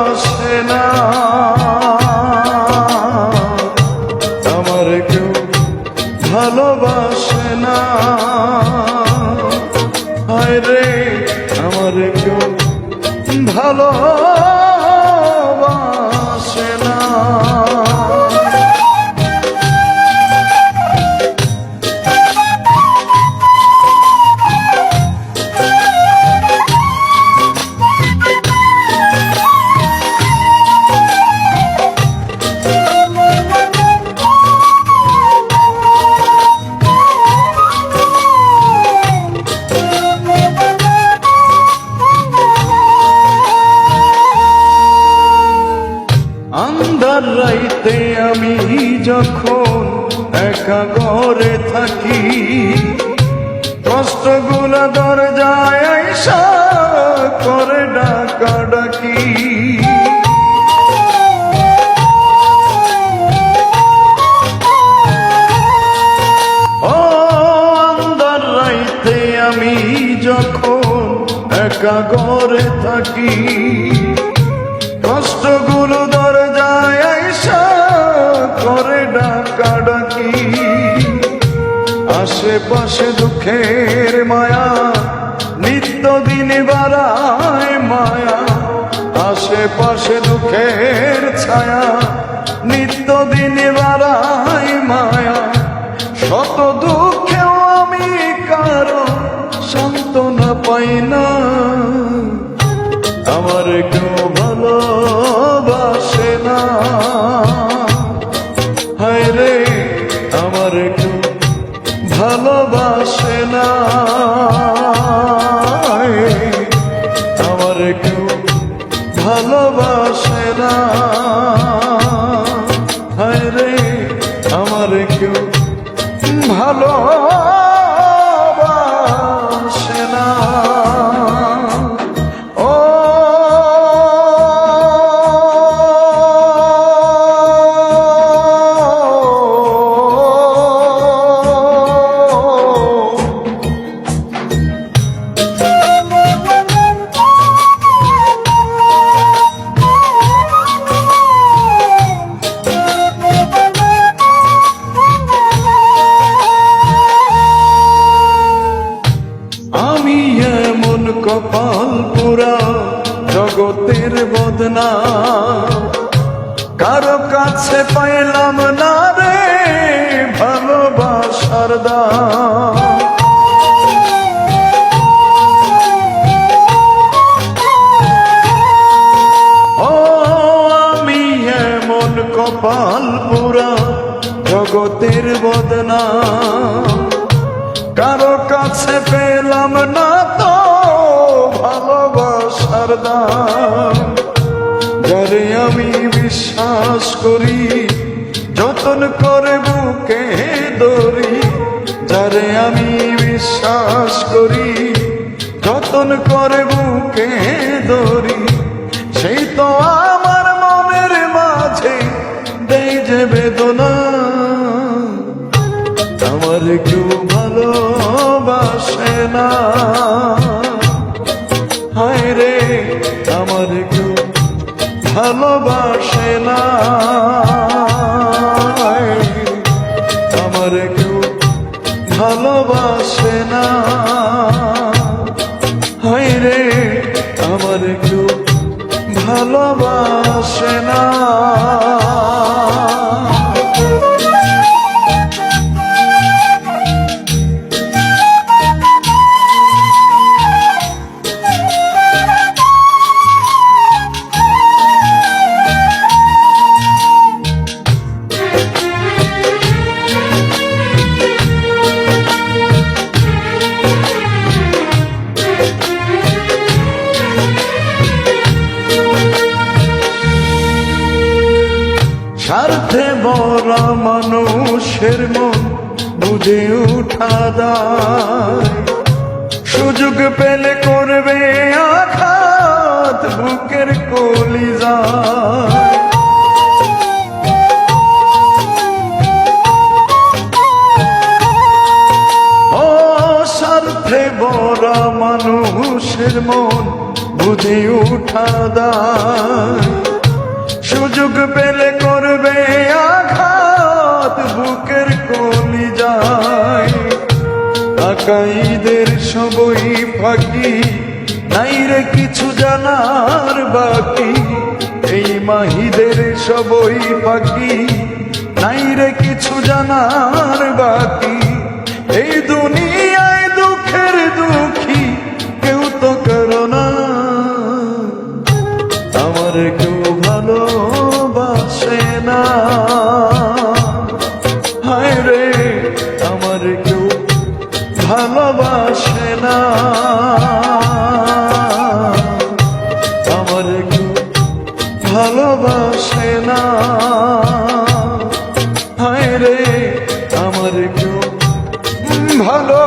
ভালোবাসে না, আমার কেউ ভালোবাসে না। হায় রে আমার কেউ ভালোবাসে না। আন্ধার রাইতে আমি যখন একা ঘরে থাকি, কষ্টগুলো দরজায় আইসা করে ডাকাডাকি। ও আন্ধার রাইতে আমি যখন একা ঘরে থাকি, কষ্টগুলো দরজায় আইসা করে ডাকাডাকি। আশেপাশে দুঃখের মায়া নিত্যদিন বাড়ায় মায়া, আশেপাশে দুঃখের ছায়া নিত্যদিন বাড়ায় মায়া। শত দুঃখেও আমি কারো সান্ত্বনা পাই না, আমার কেউ ভালোবাসে না। হায় রে আমার কেউ ভালোবাসে না, আমার কেউ ভালোবাসে না। হায় রে আমার কেউ ভালোবাসে না। কপাল পুরা জগতের বদনা, কারো কাছে পাইলাম না রে ভালোবাসার দাম। ও আমি এমন কপাল পুরা জগতের বদনা, কারো কাছে পেলাম না তো ভালোবাসার দাম। যারে আমি বিশ্বাস করি যতন করে বুকে ধরি, যারে আমি বিশ্বাস করি যতন করে বুকে ধরি, সেই তো আমার মনের মাঝে দেয় যে বেদনা। আমার কেউ ভালোবাসে না, হায় রে আমার কেউ ভালোবাসে না, আমার কেউ ভালোবাসে না। হায় রে আমার কেউ ভালোবাসে না। স্বার্থে বড় মানুষের মন বুঝে উঠা দায়, সুযোগ পেলে করবে আঘাত বুকের কলিজায়। ও স্বার্থে বড় মানুষের মন বুঝে উঠা দায়। সুযোগ পেলে করবে আঘাত বুকের কলিজায়। আকাইদের সবই ফাঁকি, নাই রে কিছু জানার বাকি। এই মাহিদের সবই ফাঁকি, নাই রে কিছু জানার বাকি। এই দুনিয়ায় দুঃখের দুঃখী কেউ তো করো না। আমার কেউ ভালোবাসে না, হায় রে আমার কেউ ভালোবাসে না। আমার কেউ ভালোবাসে না, হায় রে আমার কেউ ভালো